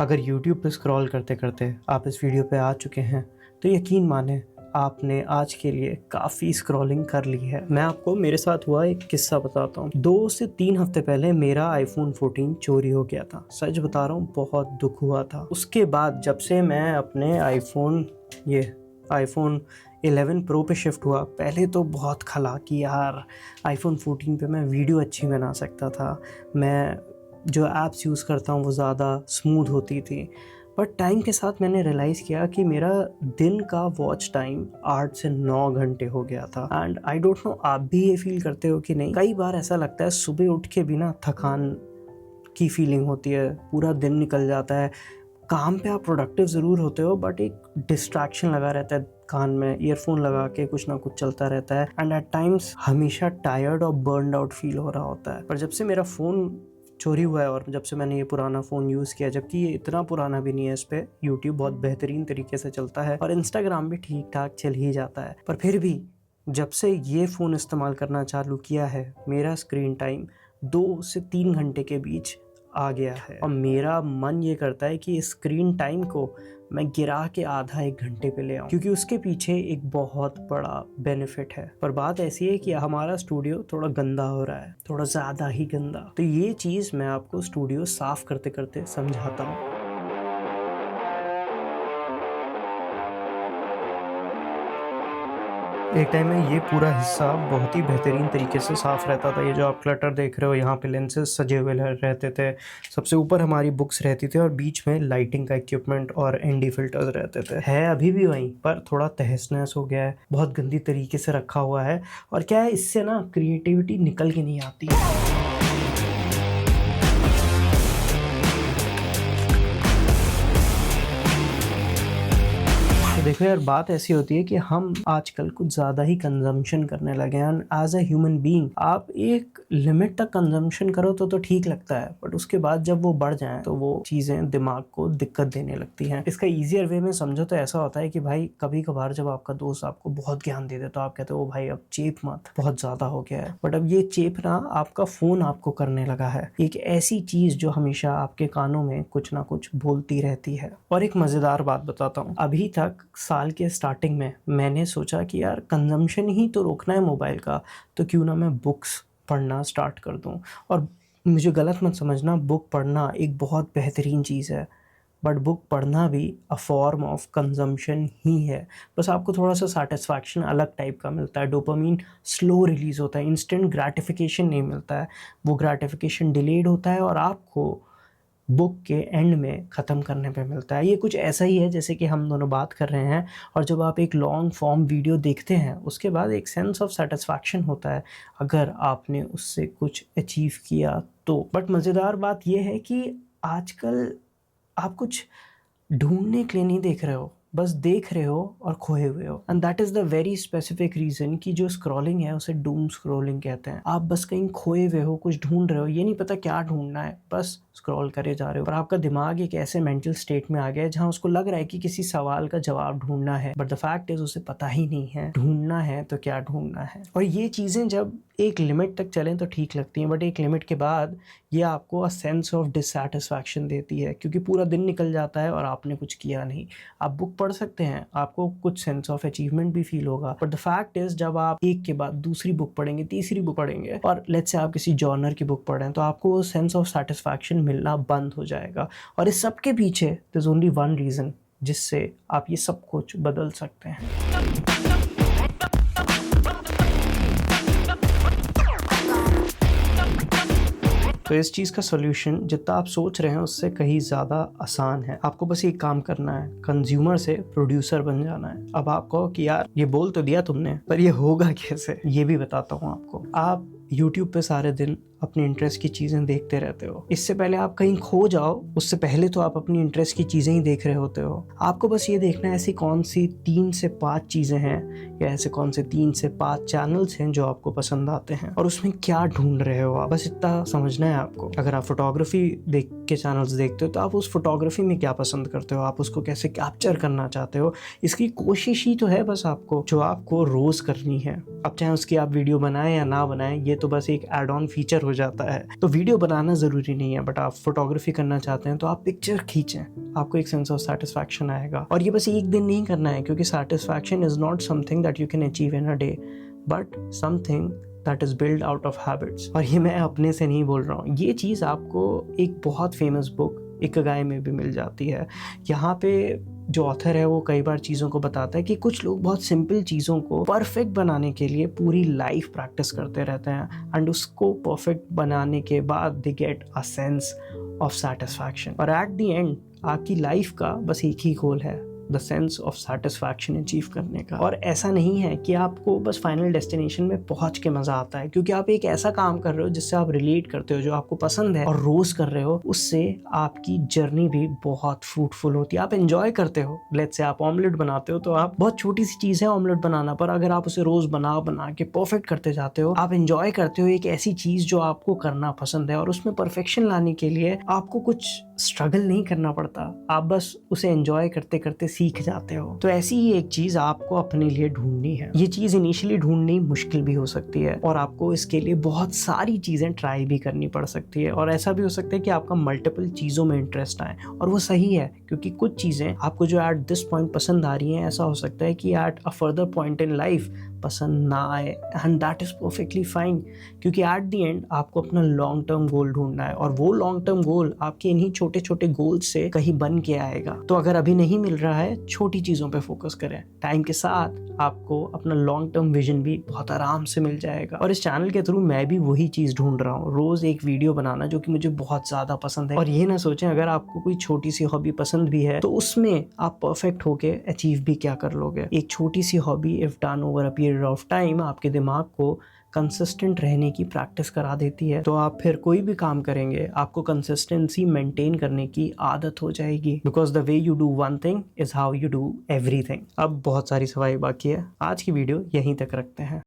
अगर YouTube पे scroll करते करते आप इस वीडियो पे आ चुके हैं तो यकीन माने आपने आज के लिए काफ़ी स्क्रॉलिंग कर ली है। मैं आपको मेरे साथ हुआ एक किस्सा बताता हूँ। 2 से 3 हफ्ते पहले मेरा iPhone 14 चोरी हो गया था। सच बता रहा हूँ, बहुत दुख हुआ था। उसके बाद जब से मैं अपने iPhone 11 Pro पे शिफ्ट हुआ, पहले तो बहुत खला कि यार iPhone 14 पे मैं वीडियो अच्छी बना सकता था, मैं जो ऐप्स यूज़ करता हूँ वो ज़्यादा स्मूथ होती थी। बट टाइम के साथ मैंने रियलाइज़ किया कि मेरा दिन का वॉच टाइम 8 से 9 घंटे हो गया था। एंड आई डोंट नो आप भी ये फील करते हो कि नहीं। कई बार ऐसा लगता है सुबह उठ के भी ना थकान की फीलिंग होती है, पूरा दिन निकल जाता है। काम पे आप प्रोडक्टिव ज़रूर होते हो बट एक डिस्ट्रैक्शन लगा रहता है, कान में ईयरफोन लगा के कुछ ना कुछ चलता रहता है। एंड एट टाइम्स हमेशा टायर्ड और बर्नड आउट फील हो रहा होता है। पर जब से मेरा फ़ोन चोरी हुआ है और जब से मैंने ये पुराना फ़ोन यूज़ किया, जबकि ये इतना पुराना भी नहीं है, इस पे यूट्यूब बहुत बेहतरीन तरीके से चलता है और इंस्टाग्राम भी ठीक ठाक चल ही जाता है, पर फिर भी जब से ये फ़ोन इस्तेमाल करना चालू किया है मेरा स्क्रीन टाइम 2 से 3 घंटे के बीच आ गया है। और मेरा मन ये करता है कि इस स्क्रीन टाइम को मैं गिरा के आधा 1 घंटे पे ले आऊँ, क्योंकि उसके पीछे एक बहुत बड़ा बेनिफिट है। पर बात ऐसी है कि हमारा स्टूडियो थोड़ा गंदा हो रहा है, थोड़ा ज़्यादा ही गंदा। तो ये चीज़ मैं आपको स्टूडियो साफ करते करते समझाता हूँ। एक टाइम में ये पूरा हिस्सा बहुत ही बेहतरीन तरीके से साफ़ रहता था। ये जो आप क्लटर देख रहे हो, यहाँ पे लेंसेज सजे हुए रहते थे, सबसे ऊपर हमारी बुक्स रहती थी और बीच में लाइटिंग का इक्विपमेंट और एनडी फिल्टर्स रहते थे। है अभी भी वहीं, पर थोड़ा तहस नहस हो गया है, बहुत गंदी तरीके से रखा हुआ है। और क्या है, इससे ना क्रिएटिविटी निकल के नहीं आती है। तो देखो यार, बात ऐसी होती है कि हम आजकल कुछ ज़्यादा ही कंजम्पशन करने लगे हैं। एज अ ह्यूमन बीइंग आप एक लिमिट तक कंजम्पशन करो तो ठीक लगता है, बट उसके बाद जब वो बढ़ जाए तो वो चीज़ें दिमाग को दिक्कत देने लगती हैं। इसका ईजियर वे में समझो तो ऐसा होता है कि भाई कभी कभार जब आपका दोस्त आपको बहुत ज्ञान दे दे तो आप कहते हो भाई अब चेप मत, बहुत ज़्यादा हो गया है। बट अब ये चेप ना आपका फ़ोन आपको करने लगा है, एक ऐसी चीज़ जो हमेशा आपके कानों में कुछ ना कुछ बोलती रहती है। और एक मज़ेदार बात बताता हूँ, अभी तक साल के स्टार्टिंग में मैंने सोचा कि यार कंजम्पशन ही तो रोकना है मोबाइल का, तो क्यों ना मैं बुक्स पढ़ना स्टार्ट कर दूं। और मुझे गलत मत समझना, बुक पढ़ना एक बहुत बेहतरीन चीज़ है, बट बुक पढ़ना भी अ फॉर्म ऑफ कंजम्पशन ही है। बस आपको थोड़ा सा सेटिस्फैक्शन अलग टाइप का मिलता है, डोपामीन स्लो रिलीज़ होता है, इंस्टेंट ग्रैटिफिकेशन नहीं मिलता है, वो ग्रैटिफिकेशन डिलेड होता है और आपको बुक के एंड में ख़त्म करने पे मिलता है। ये कुछ ऐसा ही है जैसे कि हम दोनों बात कर रहे हैं और जब आप एक लॉन्ग फॉर्म वीडियो देखते हैं उसके बाद एक सेंस ऑफ सेटिस्फैक्शन होता है अगर आपने उससे कुछ अचीव किया तो। बट मज़ेदार बात यह है कि आजकल आप कुछ ढूंढने के लिए नहीं देख रहे हो, बस देख रहे हो और खोए हुए हो। And that is the very specific reason कि जो स्क्रॉलिंग है उसे डूम स्क्रॉलिंग कहते हैं। आप बस कहीं खोए हुए हो, कुछ ढूंढ रहे हो, ये नहीं पता क्या ढूंढना है, बस स्क्रॉल करे जा रहे हो। और आपका दिमाग एक ऐसे मेंटल स्टेट में आ गया है जहाँ उसको लग रहा है कि किसी सवाल का जवाब ढूंढना है, बट द फैक्ट इज उसे पता ही नहीं है ढूंढना है तो क्या ढूंढना है। और ये चीज़ें जब एक लिमिट तक चलें तो ठीक लगती हैं, बट एक लिमिट के बाद ये आपको अ सेंस ऑफ डिससैटिस्फैक्शन देती है, क्योंकि पूरा दिन निकल जाता है और आपने कुछ किया नहीं। आप बुक पढ़ सकते हैं, आपको कुछ सेंस ऑफ अचीवमेंट भी फील होगा, बट द फैक्ट इज जब आप एक के बाद दूसरी बुक पढ़ेंगे, तीसरी बुक पढ़ेंगे और लेट्स से आप किसी जॉनर की बुक पढ़ रहे हैं, तो आपको वो सेंस ऑफ सेटिस्फैक्शन मिलना बंद हो जाएगा। और इस सब के पीछे there is only one reason जिससे आप ये सब कुछ बदल सकते हैं। तो इस चीज़ का सोल्यूशन जितना आप सोच रहे हैं उससे कहीं ज़्यादा आसान है। आपको बस एक काम करना है, कंज्यूमर से प्रोड्यूसर बन जाना है। अब आप कहो कि यार ये बोल तो दिया तुमने, पर ये होगा कैसे, ये भी बताता हूँ आपको। आप YouTube पे सारे दिन अपने इंटरेस्ट की चीज़ें देखते रहते हो, इससे पहले आप कहीं खो जाओ उससे पहले तो आप अपनी इंटरेस्ट की चीज़ें ही देख रहे होते हो। आपको बस ये देखना है ऐसी कौन सी 3 से 5 चीज़ें हैं या ऐसे कौन से 3 से 5 चैनल्स हैं जो आपको पसंद आते हैं और उसमें क्या ढूंढ रहे हो आप, बस इतना समझना है आपको। अगर आप फोटोग्राफी देख के चैनल्स देखते हो तो आप उस फोटोग्राफी में क्या पसंद करते हो, आप उसको कैसे कैप्चर करना चाहते हो, इसकी कोशिश ही तो है बस आपको, जो आपको रोज़ करनी है। अब चाहे उसकी आप वीडियो बनाएं या ना बनाएं, ये तो बस एक एड ऑन फीचर हो जाता है। तो वीडियो बनाना ज़रूरी नहीं है, बट आप फोटोग्राफी करना चाहते हैं तो आप पिक्चर खींचें, आपको एक सेंस ऑफ सेटिस्फैक्शन आएगा। और ये बस एक दिन नहीं करना है, क्योंकि satisfaction is not something that you can achieve in a day, but something that is build out of habits. और ये मैं अपने से नहीं बोल रहा हूँ, ये चीज़ आपको एक बहुत फेमस बुक इकिगाई में भी मिल जाती है। यहाँ पे जो ऑथर है वो कई बार चीज़ों को बताता है कि कुछ लोग बहुत सिंपल चीज़ों को परफेक्ट बनाने के लिए पूरी लाइफ प्रैक्टिस करते रहते हैं, एंड उसको परफेक्ट बनाने के बाद they get a sense of satisfaction. और एट द एंड आपकी लाइफ का बस एक ही गोल है, the sense of satisfaction achieve करने का। और ऐसा नहीं है कि आपको बस फाइनल डेस्टिनेशन में पहुंच के मजा आता है, क्योंकि आप एक ऐसा काम कर रहे हो जिससे आप रिलेट करते हो, जो आपको पसंद है, और रोज कर रहे हो, उससे आपकी जर्नी भी बहुत फ्रूटफुल होती है। आप एंजॉय करते हो। लेट्स से आप ऑमलेट बनाते हो, तो आप बहुत छोटी सी चीज है ऑमलेट बनाना, पर अगर आप उसे रोज बना के परफेक्ट करते जाते हो, आप एंजॉय करते हो एक ऐसी चीज जो आपको करना पसंद है, और उसमें परफेक्शन लाने के लिए आपको कुछ स्ट्रगल नहीं करना पड़ता, आप बस उसे एंजॉय करते करते सीख जाते हो। तो ऐसी ही एक चीज आपको अपने लिए ढूंढनी है। ये चीज इनिशियली ढूंढनी मुश्किल भी हो सकती है, और आपको इसके लिए बहुत सारी चीजें ट्राई भी करनी पड़ सकती है। और ऐसा भी हो सकता है कि आपका मल्टीपल चीजों में इंटरेस्ट आए, और वो सही है, क्योंकि कुछ चीजें आपको जो एट दिस पॉइंट पसंद आ रही हैं, ऐसा हो सकता है कि at a further point in life पसंद ना आए, and that is perfectly fine, क्योंकि एट द एंड आपको अपना लॉन्ग टर्म गोल ढूंढना है, और वो लॉन्ग टर्म गोल आपके इन्हीं छोटे छोटे गोल से कहीं बन के आएगा। तो अगर अभी नहीं मिल रहा है, छोटी चीजों पे फोकस करें। टाइम के साथ आपको अपना लॉन्ग टर्म विजन भी बहुत आराम से मिल जाएगा। और इस चैनल के थ्रू मैं भी वही चीज ढूंढ रहा हूँ, रोज एक वीडियो बनाना, जो कि मुझे बहुत ज्यादा पसंद है। और ये ना सोचें अगर आपको कोई छोटी सी हॉबी पसंद भी है, तो उसमें आप परफेक्ट होके अचीव भी क्या कर लोगे। एक छोटी सी hobby if done over a period of time आपके दिमाग को कंसिस्टेंट रहने की प्रैक्टिस करा देती है। तो आप फिर कोई भी काम करेंगे, आपको कंसिस्टेंसी मेंटेन करने की आदत हो जाएगी, because the way you do one thing is how you do everything. अब बहुत सारी सफाई बाकी है, आज की वीडियो यहीं तक रखते हैं।